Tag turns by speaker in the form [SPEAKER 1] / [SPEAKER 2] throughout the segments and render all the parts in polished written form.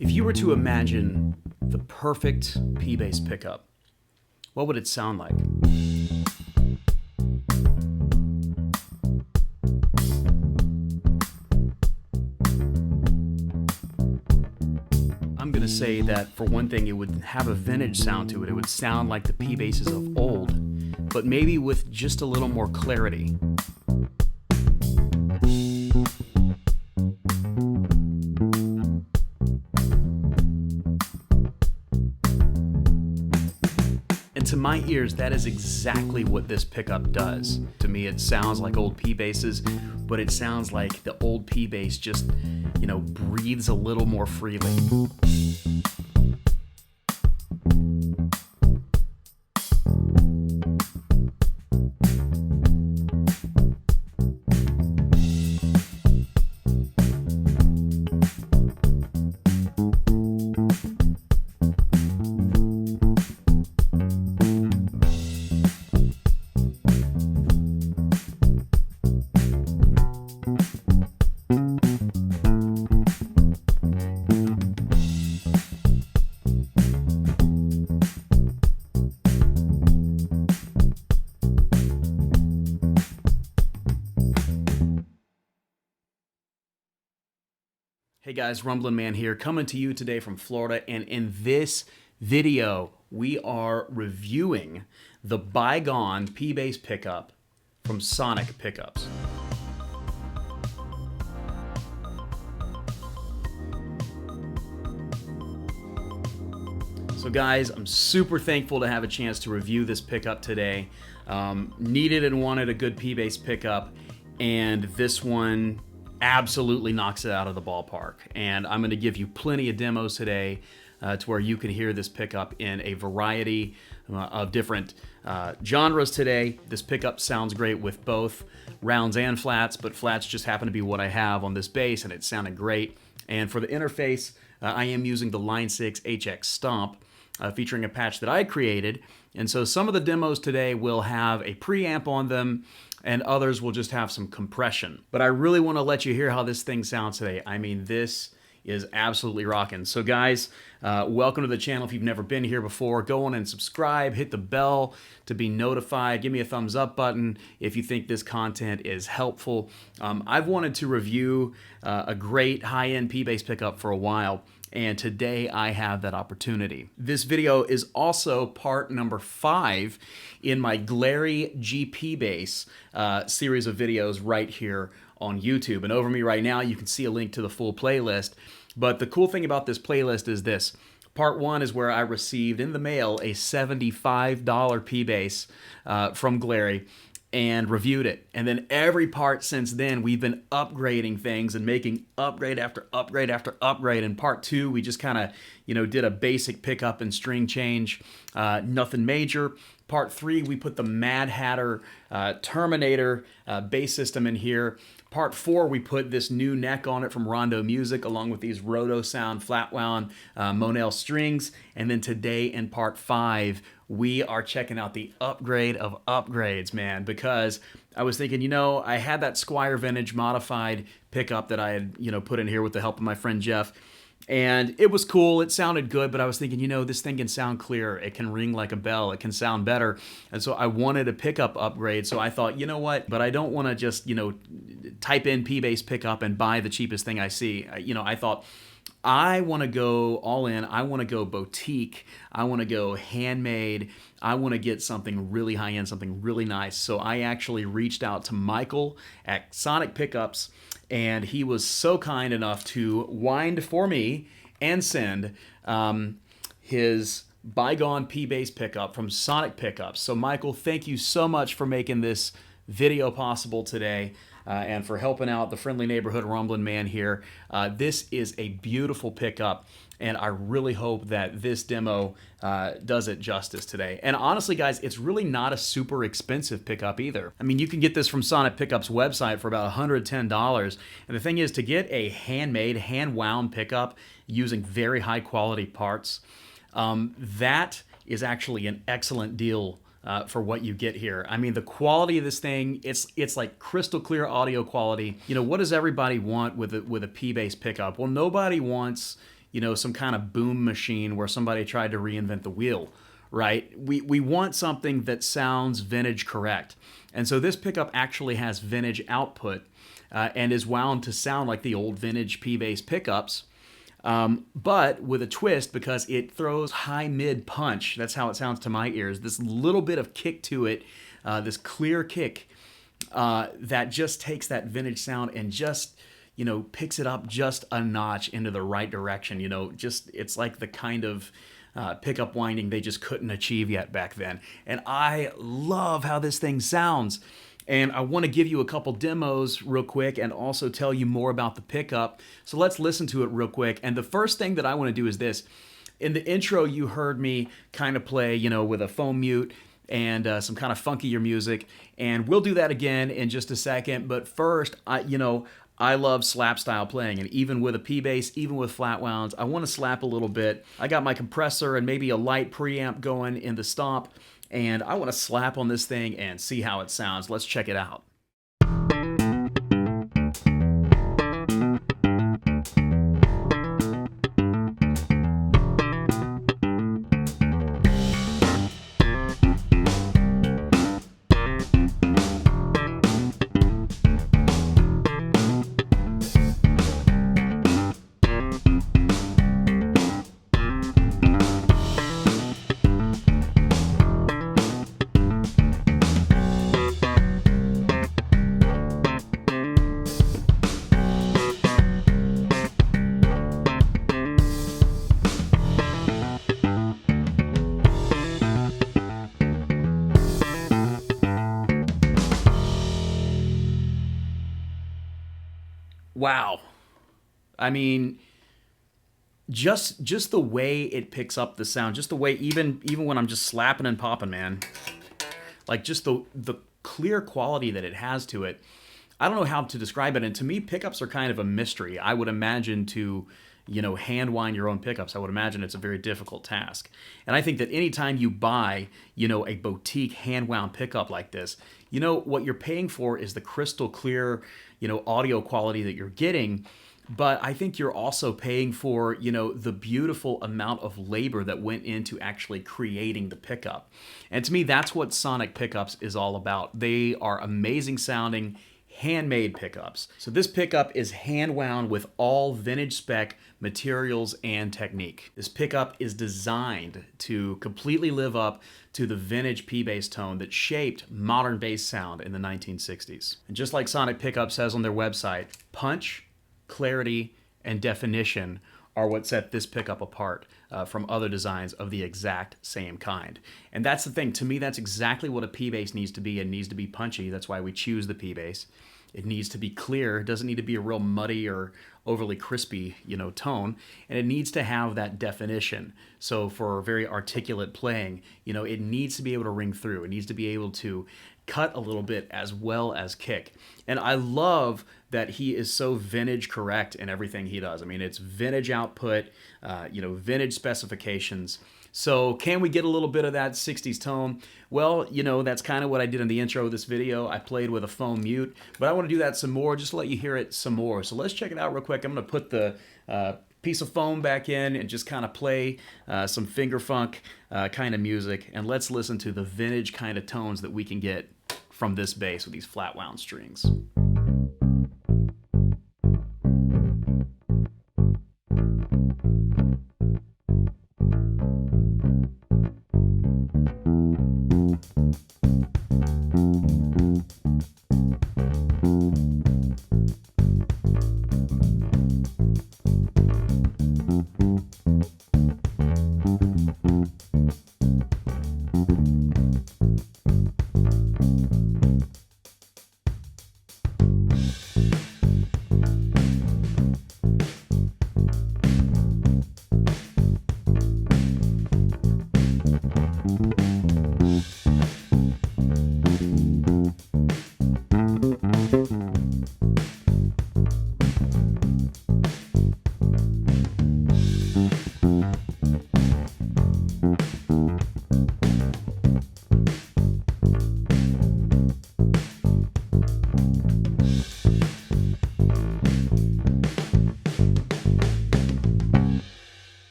[SPEAKER 1] If you were to imagine the perfect P-bass pickup, what would it sound like? I'm going to say that for one thing, it would have a vintage sound to it. It would sound like the P-basses of old, but maybe with just a little more clarity. And to my ears, that is exactly what this pickup does. To me, it sounds like old P-basses, but it sounds like the old P-bass just, breathes a little more freely. Hey guys, Rumblin Man here, coming to you today from Florida, and in this video, we are reviewing the Bygone P-bass pickup from Sonic Pickups. So guys, I'm super thankful to have a chance to review this pickup today. Needed and wanted a good P-bass pickup, and this one absolutely knocks it out of the ballpark. And I'm going to give you plenty of demos today to where you can hear this pickup in a variety of different genres today. This pickup sounds great with both rounds and flats, but flats just happen to be what I have on this bass, and it sounded great. And for the interface, I am using the Line 6 HX Stomp, featuring a patch that I created. And so some of the demos today will have a preamp on them, and others will just have some compression. But I really want to let you hear how this thing sounds today. I mean, this is absolutely rocking. So guys, welcome to the channel. If you've never been here before, go on and subscribe, hit the bell to be notified, give me a thumbs up button if you think this content is helpful. I've wanted to review a great high-end P-bass pickup for a while, and today I have that opportunity. This video is also part number 5 in my Glarry GP Bass series of videos right here on YouTube. And over me right now, you can see a link to the full playlist. But the cool thing about this playlist is this. Part 1 is where I received in the mail a $75 P-bass from Glary and reviewed it. And then every part since then, we've been upgrading things and making upgrade after upgrade after upgrade. In part 2, we just kind of, did a basic pickup and string change, nothing major. Part 3, we put the Mad Hatter Terminator bass system in here. Part 4, we put this new neck on it from Rondo Music, along with these Roto Sound flat wound Monel strings. And then today in part 5, we are checking out the upgrade of upgrades, man, because I was thinking, I had that Squier Vintage modified pickup that I had, put in here with the help of my friend Jeff. And it was cool, it sounded good, but I was thinking, this thing can sound clearer, it can ring like a bell, it can sound better. And so I wanted a pickup upgrade, so I thought, what, but I don't want to just, type in P-bass pickup and buy the cheapest thing I see. I thought, I want to go all in, I want to go boutique, I want to go handmade, I want to get something really high-end, something really nice. So I actually reached out to Michael at Sonic Pickups, and he was so kind enough to wind for me and send his Bygone P-bass pickup from Sonic Pickups. So Michael, thank you so much for making this video possible today. and for helping out the friendly neighborhood Rumblin man here. This is a beautiful pickup, and I really hope that this demo does it justice today. And honestly, guys, it's really not a super expensive pickup either. I mean, you can get this from Sonic Pickup's website for about $110. And the thing is, to get a handmade, hand-wound pickup using very high-quality parts, that is actually an excellent deal for what you get here. I mean, the quality of this thing, it's like crystal clear audio quality. You know, what does everybody want with a P-Bass pickup? Well, nobody wants, you know, some kind of boom machine where somebody tried to reinvent the wheel, right? We want something that sounds vintage correct. And so this pickup actually has vintage output and is wound to sound like the old vintage P-Bass pickups, but with a twist, because it throws high-mid punch. That's how it sounds to my ears. This little bit of kick to it, this clear kick that just takes that vintage sound and just, you know, picks it up just a notch into the right direction. You know, just it's like the kind of pickup winding they just couldn't achieve yet back then. And I love how this thing sounds. And I want to give you a couple demos real quick and also tell you more about the pickup. So let's listen to it real quick. And the first thing that I want to do is this. In the intro, you heard me kind of play, you know, with a foam mute and some kind of funkier music. And we'll do that again in just a second. But first, I love slap style playing, and even with a P-Bass, even with flat wounds, I want to slap a little bit. I got my compressor and maybe a light preamp going in the stomp, and I want to slap on this thing and see how it sounds. Let's check it out. Wow. I mean, just the way it picks up the sound, just the way, even when I'm just slapping and popping, man, like just the clear quality that it has to it. I don't know how to describe it. And to me, pickups are kind of a mystery. I would imagine to, you know, hand wind your own pickups, I would imagine it's a very difficult task. And I think that anytime you buy, you know, a boutique hand wound pickup like this, you know, what you're paying for is the crystal clear, you know, audio quality that you're getting. But I think you're also paying for, you know, the beautiful amount of labor that went into actually creating the pickup. And to me, that's what Sonic Pickups is all about. They are amazing sounding, handmade pickups. So this pickup is hand wound with all vintage spec materials and technique. This pickup is designed to completely live up to the vintage P-Bass tone that shaped modern bass sound in the 1960s. And just like Sonic Pickup says on their website, punch, clarity, and definition are what set this pickup apart from other designs of the exact same kind. And that's the thing. To me, that's exactly what a P-Bass needs to be. It needs to be punchy. That's why we choose the P-Bass. It needs to be clear. It doesn't need to be a real muddy or overly crispy, you know, tone. And it needs to have that definition. So for very articulate playing, you know, it needs to be able to ring through. It needs to be able to cut a little bit as well as kick. And I love that he is so vintage correct in everything he does. I mean, it's vintage output, you know, vintage specifications. So can we get a little bit of that 60s tone? Well, you know, that's kind of what I did in the intro of this video. I played with a foam mute, but I want to do that some more, just to let you hear it some more. So let's check it out real quick. I'm going to put the piece of foam back in and just kind of play some finger funk kind of music. And let's listen to the vintage kind of tones that we can get from this bass with these flat wound strings.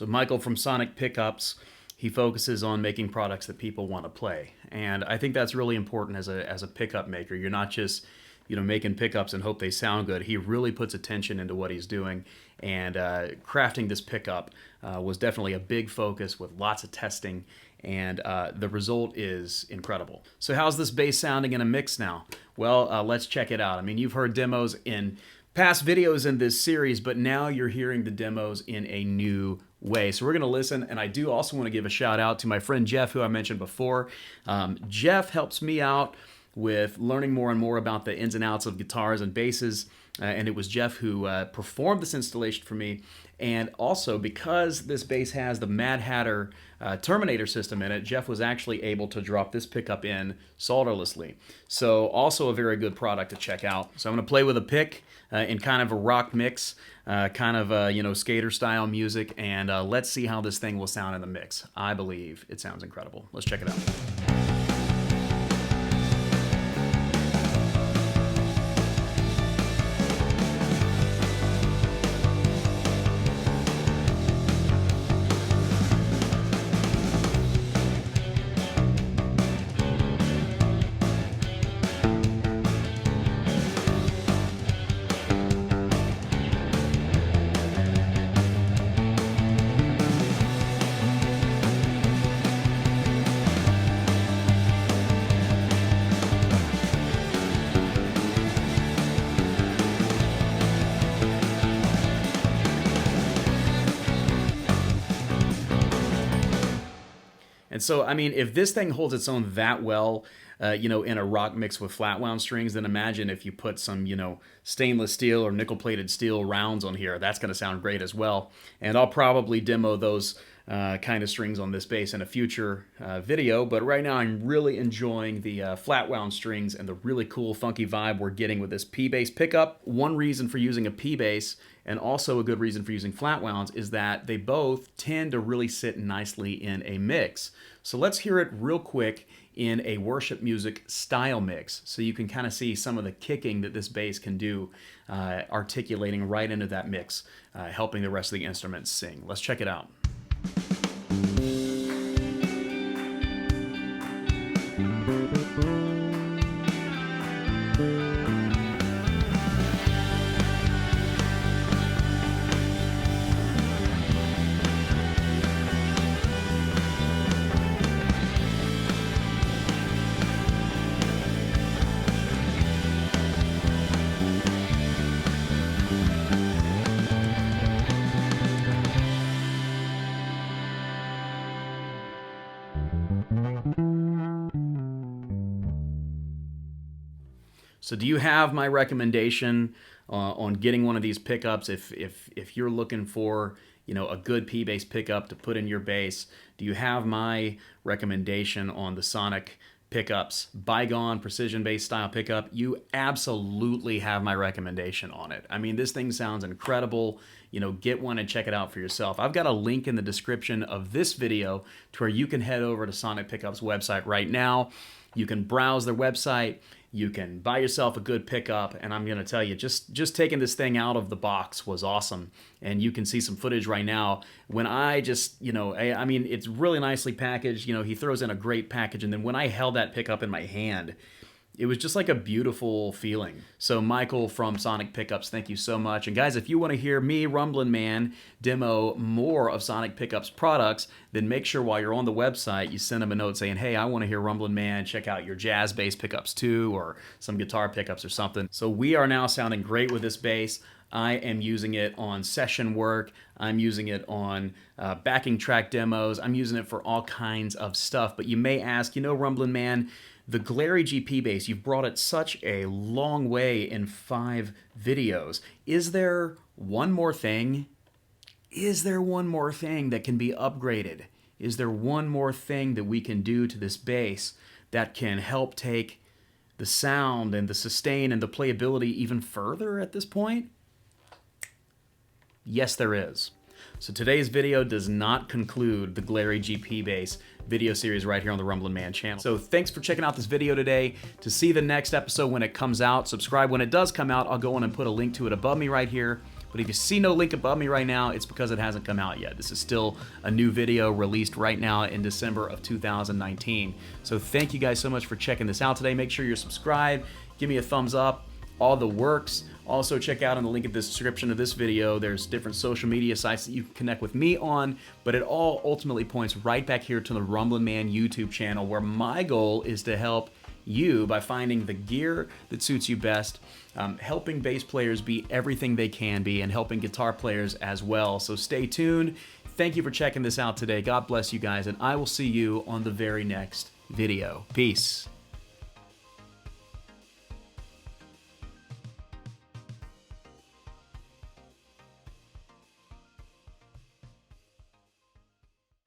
[SPEAKER 1] So Michael from Sonic Pickups, he focuses on making products that people want to play. And I think that's really important as a pickup maker. You're not just, making pickups and hope they sound good. He really puts attention into what he's doing. And crafting this pickup was definitely a big focus with lots of testing. And the result is incredible. So how's this bass sounding in a mix now? Well, let's check it out. I mean, you've heard demos in past videos in this series, but now you're hearing the demos in a new way. So we're going to listen, and I do also want to give a shout out to my friend Jeff, who I mentioned before. Jeff helps me out with learning more and more about the ins and outs of guitars and basses, and it was Jeff who performed this installation for me. And also, because this bass has the Mad Hatter Terminator system in it, Jeff was actually able to drop this pickup in solderlessly. So also a very good product to check out. So I'm going to play with a pick in kind of a rock mix, kind of skater style music, and let's see how this thing will sound in the mix. I believe it sounds incredible. Let's check it out. And so, I mean, if this thing holds its own that well, in a rock mix with flat wound strings, then imagine if you put some, stainless steel or nickel-plated steel rounds on here. That's going to sound great as well. And I'll probably demo those kind of strings on this bass in a future video. But right now, I'm really enjoying the flat wound strings and the really cool, funky vibe we're getting with this P-bass pickup. One reason for using a P-bass, and also a good reason for using flat wounds, is that they both tend to really sit nicely in a mix. So let's hear it real quick in a worship music style mix, so you can kind of see some of the kicking that this bass can do, articulating right into that mix, helping the rest of the instruments sing. Let's check it out. So do you have my recommendation on getting one of these pickups? If you're looking for a good P-bass pickup to put in your bass, do you have my recommendation on the Sonic Pickups Bygone precision bass style pickup? You absolutely have my recommendation on it. I mean, this thing sounds incredible. Get one and check it out for yourself. I've got a link in the description of this video to where you can head over to Sonic Pickups website right now. You can browse their website. You can buy yourself a good pickup, and I'm going to tell you, just taking this thing out of the box was awesome. And you can see some footage right now when I just, I mean, it's really nicely packaged. He throws in a great package, and then when I held that pickup in my hand, it was just like a beautiful feeling. So Michael from Sonic Pickups, thank you so much. And guys, if you want to hear me, Rumblin Man, demo more of Sonic Pickups products, then make sure while you're on the website, you send them a note saying, hey, I want to hear Rumblin Man, check out your jazz bass pickups too, or some guitar pickups or something. So we are now sounding great with this bass. I am using it on session work. I'm using it on backing track demos. I'm using it for all kinds of stuff. But you may ask, Rumblin Man, the Glarry GP bass, you've brought it such a long way in 5 videos. Is there one more thing? Is there one more thing that can be upgraded? Is there one more thing that we can do to this bass that can help take the sound and the sustain and the playability even further at this point? Yes, there is. So today's video does not conclude the Glarry GP Bass video series right here on the Rumblin Man channel. So thanks for checking out this video today. To see the next episode when it comes out, subscribe when it does come out. I'll go on and put a link to it above me right here. But if you see no link above me right now, it's because it hasn't come out yet. This is still a new video released right now in December of 2019. So thank you guys so much for checking this out today. Make sure you're subscribed, give me a thumbs up, all the works. Also check out on the link in the description of this video, there's different social media sites that you can connect with me on, but it all ultimately points right back here to the Rumblin' Man YouTube channel, where my goal is to help you by finding the gear that suits you best, helping bass players be everything they can be, and helping guitar players as well. So stay tuned. Thank you for checking this out today. God bless you guys, and I will see you on the very next video. Peace.